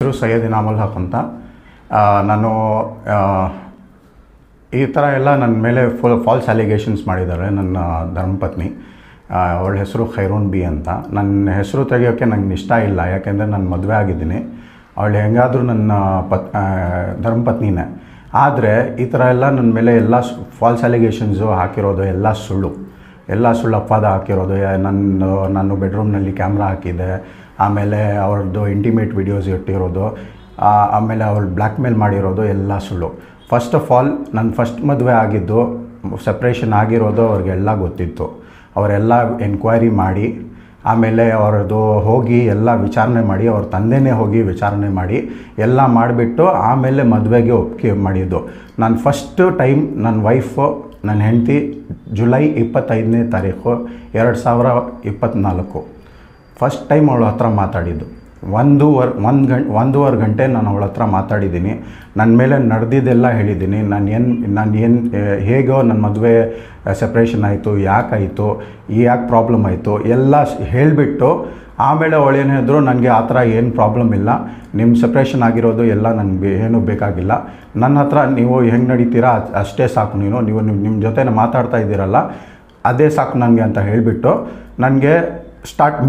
ಹೆಸರು ಸೈಯದ್ ಇನಾಮುಲ್ ಹಕ್ ಅಂತ. ನಾನು ಈ ಥರ ಎಲ್ಲ ನನ್ನ ಮೇಲೆ ಫಾಲ್ಸ್ ಅಲಿಗೇಷನ್ಸ್ ಮಾಡಿದ್ದಾರೆ ನನ್ನ ಧರ್ಮಪತ್ನಿ. ಅವಳ ಹೆಸರು ಖೈರೂನ್ ಬಿ ಅಂತ. ನನ್ನ ಹೆಸರು ತೆಗಿಯೋಕ್ಕೆ ನಂಗೆ ಇಷ್ಟ ಇಲ್ಲ, ಯಾಕೆಂದರೆ ನಾನು ಮದುವೆ ಆಗಿದ್ದೀನಿ. ಅವಳು ಹೆಂಗಾದರೂ ನನ್ನ ಧರ್ಮಪತ್ನಿನೇ. ಆದರೆ ಈ ಥರ ಎಲ್ಲ ನನ್ನ ಮೇಲೆ ಎಲ್ಲ ಫಾಲ್ಸ್ ಅಲಿಗೇಷನ್ಸು ಹಾಕಿರೋದು ಎಲ್ಲ ಸುಳ್ಳು ಅಪವಾದ ಹಾಕಿರೋದು. ನಾನು ಬೆಡ್ರೂಮ್ನಲ್ಲಿ ಕ್ಯಾಮ್ರಾ ಹಾಕಿದ್ದೆ, ಆಮೇಲೆ ಅವ್ರದ್ದು ಇಂಟಿಮೇಟ್ ವಿಡಿಯೋಸ್ ಇಟ್ಟಿರೋದು, ಆಮೇಲೆ ಅವಳು ಬ್ಲ್ಯಾಕ್ ಮೇಲ್ ಮಾಡಿರೋದು ಎಲ್ಲ ಸುಳ್ಳು. ಫಸ್ಟ್ ಆಫ್ ಆಲ್ ನನ್ನ ಫಸ್ಟ್ ಮದುವೆ ಆಗಿದ್ದು, ಸಪ್ರೇಷನ್ ಆಗಿರೋದು ಅವ್ರಿಗೆಲ್ಲ ಗೊತ್ತಿತ್ತು. ಅವರೆಲ್ಲ ಎನ್ಕ್ವೈರಿ ಮಾಡಿ, ಆಮೇಲೆ ಅವ್ರದ್ದು ಹೋಗಿ ಎಲ್ಲ ವಿಚಾರಣೆ ಮಾಡಿ, ಅವ್ರ ತಂದೆನೇ ಹೋಗಿ ವಿಚಾರಣೆ ಮಾಡಿ ಎಲ್ಲ ಮಾಡಿಬಿಟ್ಟು ಆಮೇಲೆ ಮದುವೆಗೆ ಒಪ್ಪಿಗೆ ಮಾಡಿದ್ದು. ನಾನು ಫಸ್ಟ್ ಟೈಮ್ ನನ್ನ ವೈಫು, ನನ್ನ ಹೆಂಡತಿ ಜುಲೈ 25ನೇ ತಾರೀಕು 2024 ಫಸ್ಟ್ ಟೈಮ್ ಅವಳ ಹತ್ರ ಮಾತಾಡಿದ್ದು. ಒಂದೂವರೆ ಗಂಟೆ ನಾನು ಅವಳ ಹತ್ರ ಮಾತಾಡಿದ್ದೀನಿ. ನನ್ನ ಮೇಲೆ ನಡೆದಿದ್ದೆಲ್ಲ ಹೇಳಿದ್ದೀನಿ. ನಾನು ಹೇಗೋ ನನ್ನ ಮದುವೆ ಸಪ್ರೇಷನ್ ಆಯಿತು, ಯಾಕಾಯಿತು, ಯಾಕೆ ಪ್ರಾಬ್ಲಮ್ ಆಯಿತು ಎಲ್ಲ ಹೇಳಿಬಿಟ್ಟು ಆಮೇಲೆ ಅವಳೇನು ಹೇಳಿದ್ರು, ನನಗೆ ಆ ಥರ ಏನು ಪ್ರಾಬ್ಲಮ್ ಇಲ್ಲ, ನಿಮ್ಮ ಸಪ್ರೇಷನ್ ಆಗಿರೋದು ಎಲ್ಲ ನನಗೆ ಏನೂ ಬೇಕಾಗಿಲ್ಲ, ನನ್ನ ಹತ್ರ ನೀವು ಹೆಂಗೆ ನಡೀತೀರಾ ಅಷ್ಟೇ ಸಾಕು, ನೀವು ನಿಮ್ಮ ಜೊತೆ ಮಾತಾಡ್ತಾ ಇದ್ದೀರಲ್ಲ ಅದೇ ಸಾಕು ನನಗೆ ಅಂತ ಹೇಳಿಬಿಟ್ಟು ನನಗೆ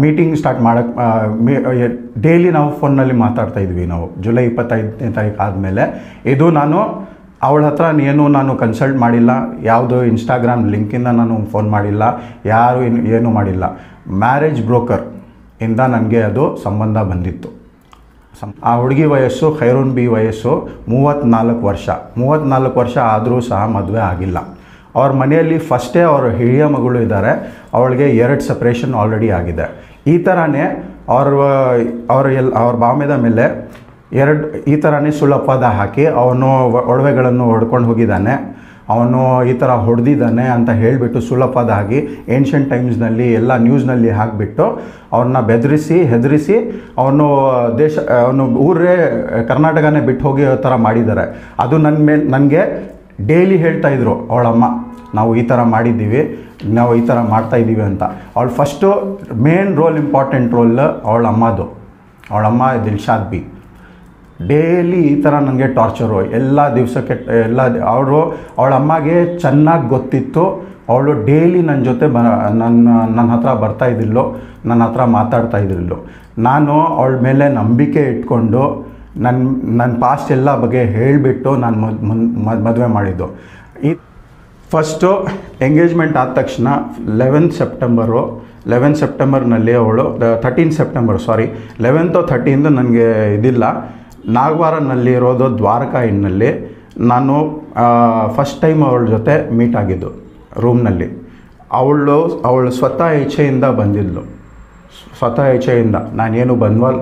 ಮೀಟಿಂಗ್ ಸ್ಟಾರ್ಟ್ ಮಾಡೋಕ್ಕೆ ಡೈಲಿ ನಾವು ಫೋನ್ನಲ್ಲಿ ಮಾತಾಡ್ತಾ ಇದ್ವಿ. ನಾವು ಜುಲೈ 25ನೇ ತಾರೀಕು ಆದಮೇಲೆ ಇದು ನಾನು ಅವಳ ಹತ್ರ ನಾನು ಕನ್ಸಲ್ಟ್ ಮಾಡಿಲ್ಲ, ಯಾವುದು ಇನ್ಸ್ಟಾಗ್ರಾಮ್ ಲಿಂಕಿಂದ ನಾನು ಫೋನ್ ಮಾಡಿಲ್ಲ, ಯಾರು ಏನೂ ಮಾಡಿಲ್ಲ. ಮ್ಯಾರೇಜ್ ಬ್ರೋಕರ್ ಇಂದ ನನಗೆ ಅದು ಸಂಬಂಧ ಬಂದಿತ್ತು. ಆ ಹುಡುಗಿ ವಯಸ್ಸು ಖೈರೂನ್ ಬಿ ವಯಸ್ಸು 34 ವರ್ಷ ಆದರೂ ಸಹ ಮದುವೆ ಆಗಿಲ್ಲ. ಅವ್ರ ಮನೆಯಲ್ಲಿ ಫಸ್ಟೇ ಅವ್ರ ಹಿರಿಯ ಮಗಳು ಇದ್ದಾರೆ, ಅವಳಿಗೆ 2 ಸಪ್ರೇಷನ್ ಆಲ್ರೆಡಿ ಆಗಿದೆ. ಈ ಥರನೇ ಅವ್ರ ಬಾಮೆದ ಮೇಲೆ ಈ ಥರನೇ ಸುಳ್ಳಪದ ಹಾಕಿ ಅವನು ಒಡವೆಗಳನ್ನು ಹೊಡ್ಕೊಂಡು ಹೋಗಿದ್ದಾನೆ, ಅವನು ಈ ಥರ ಹೊಡೆದಿದ್ದಾನೆ ಅಂತ ಹೇಳಿಬಿಟ್ಟು ಸುಳ್ಳಪದ ಹಾಕಿ ಏನ್ಷಿಯಂಟ್ ಟೈಮ್ಸ್ನಲ್ಲಿ ಎಲ್ಲ ನ್ಯೂಸ್ನಲ್ಲಿ ಹಾಕಿಬಿಟ್ಟು ಅವ್ರನ್ನ ಹೆದರಿಸಿ ಅವನು ಊರೇ ಕರ್ನಾಟಕನೇ ಬಿಟ್ಟು ಹೋಗಿ ಥರ ಮಾಡಿದ್ದಾರೆ. ಅದು ನನಗೆ ಡೈಲಿ ಹೇಳ್ತಾಯಿದ್ರು ಅವಳಮ್ಮ, ನಾವು ಈ ಥರ ಮಾಡಿದ್ದೀವಿ, ನಾವು ಈ ಥರ ಮಾಡ್ತಾಯಿದ್ದೀವಿ ಅಂತ. ಅವಳು ಫಸ್ಟು ಮೇನ್ ಇಂಪಾರ್ಟೆಂಟ್ ರೋಲ್ ಅವಳಮ್ಮ ದಿಲ್ಶಾದ್ ಬಿ. ಡೈಲಿ ಈ ಥರ ನನಗೆ ಟಾರ್ಚರು ಎಲ್ಲ ದಿವಸಕ್ಕೆ ಅವಳಮ್ಮಗೆ ಚೆನ್ನಾಗಿ ಗೊತ್ತಿತ್ತು. ಅವಳು ಡೈಲಿ ನನ್ನ ಜೊತೆ ನನ್ನ ಹತ್ರ ಬರ್ತಾಯಿದ್ದಿಲ್ಲೋ, ನನ್ನ ಹತ್ರ ಮಾತಾಡ್ತಾ ಇದ್ದಿಲ್ಲೋ. ನಾನು ಅವಳ ಮೇಲೆ ನಂಬಿಕೆ ಇಟ್ಕೊಂಡು ನನ್ನ ಪಾಸ್ಟ್ ಎಲ್ಲ ಬಗ್ಗೆ ಹೇಳಿಬಿಟ್ಟು ನಾನು ಮದುವೆ ಮಾಡಿದ್ದು. ಫಸ್ಟು ಎಂಗೇಜ್ಮೆಂಟ್ ಆದ ತಕ್ಷಣ 11 ಸೆಪ್ಟೆಂಬರ್ನಲ್ಲಿ ಅವಳು 13 ಸೆಪ್ಟೆಂಬರ್ 11 13 ನನಗೆ ಇದಿಲ್ಲ, ನಾಗವಾರನಲ್ಲಿ ಇರೋದು ದ್ವಾರಕಾ ಇನ್ನಲ್ಲಿ ನಾನು ಫಸ್ಟ್ ಟೈಮ್ ಅವಳ ಜೊತೆ ಮೀಟ್ ಆಗಿದ್ದು ರೂಮ್ನಲ್ಲಿ. ಅವಳು ಸ್ವತಃ ಇಚ್ಛೆಯಿಂದ ಬಂದಿದ್ಲು, ನಾನೇನು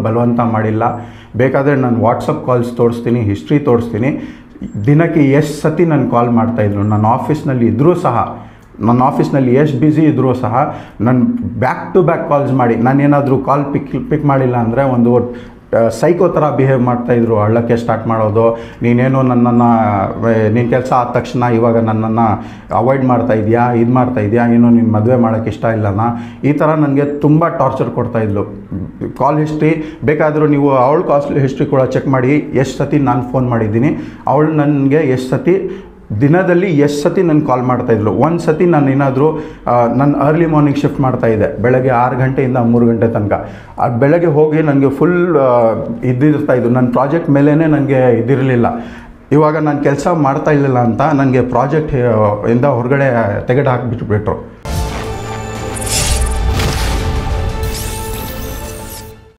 ಬಲವಂತ ಮಾಡಿಲ್ಲ. ಬೇಕಾದರೆ ನಾನು ವಾಟ್ಸಪ್ ಕಾಲ್ಸ್ ತೋರಿಸ್ತೀನಿ, ಹಿಸ್ಟ್ರಿ ತೋರಿಸ್ತೀನಿ. ದಿನಕ್ಕೆ ಎಷ್ಟು ಸತಿ ನಾನು ಕಾಲ್ ಮಾಡ್ತಾಯಿದ್ರು. ನನ್ನ ಆಫೀಸ್ನಲ್ಲಿ ಎಷ್ಟು ಬ್ಯುಸಿ ಇದ್ದರೂ ಸಹ ನಾನು ಬ್ಯಾಕ್ ಟು ಬ್ಯಾಕ್ ಕಾಲ್ಸ್ ಮಾಡಿ, ನಾನೇನಾದರೂ ಕಾಲ್ ಪಿಕ್ ಮಾಡಿಲ್ಲ ಅಂದರೆ ಒಂದು ಸೈಕೋ ಥರ ಬಿಹೇವ್ ಮಾಡ್ತಾಯಿದ್ರು. ಅಳ್ಳಕ್ಕೆ ಸ್ಟಾರ್ಟ್ ಮಾಡೋದು, ನೀನೇನು ನಿನ್ನ ಕೆಲಸ ಆದ ತಕ್ಷಣ ಇವಾಗ ನನ್ನನ್ನು ಅವಾಯ್ಡ್ ಮಾಡ್ತಾಯಿದ್ಯಾ, ಇದು ಮಾಡ್ತಾಯಿದ್ಯಾ, ಏನು ನಿನ್ನ ಮದುವೆ ಮಾಡೋಕ್ಕೆ ಇಷ್ಟ ಇಲ್ಲನಾ, ಈ ಥರ ನನಗೆ ತುಂಬ ಟಾರ್ಚರ್ ಕೊಡ್ತಾಯಿದ್ಲು. ಕಾಲ್ ಹಿಸ್ಟ್ರಿ ಬೇಕಾದರೂ ನೀವು ಅವಳ ಕಾಲ್ ಹಿಸ್ಟ್ರಿ ಕೂಡ ಚೆಕ್ ಮಾಡಿ, ಎಷ್ಟು ಸತಿ ನಾನು ಫೋನ್ ಮಾಡಿದ್ದೀನಿ, ಅವಳು ನನಗೆ ದಿನದಲ್ಲಿ ಎಷ್ಟು ಸತಿ ನನಗೆ ಕಾಲ್ ಮಾಡ್ತಾಯಿದ್ಲು. ಒಂದು ಸತಿ ನಾನು ಏನಾದರೂ ನನ್ನ ಅರ್ಲಿ ಮಾರ್ನಿಂಗ್ ಶಿಫ್ಟ್ ಮಾಡ್ತಾಯಿದ್ದೆ, ಬೆಳಗ್ಗೆ 6 ಗಂಟೆಯಿಂದ 3 ಗಂಟೆ ತನಕ. ಅದು ಬೆಳಗ್ಗೆ ಹೋಗಿ ನನಗೆ ಫುಲ್ ಇದ್ದಿರ್ತಾಯಿದ್ದು, ನನ್ನ ಪ್ರಾಜೆಕ್ಟ್ ಮೇಲೇ ನನಗೆ ಇದಿರಲಿಲ್ಲ. ಇವಾಗ ನಾನು ಕೆಲಸ ಮಾಡ್ತಾ ಇರಲಿಲ್ಲ ಅಂತ ನನಗೆ ಪ್ರಾಜೆಕ್ಟ್ ಇಂದ ಹೊರಗಡೆ ತೆಗೆದು ಹಾಕಿಬಿಟ್ರು.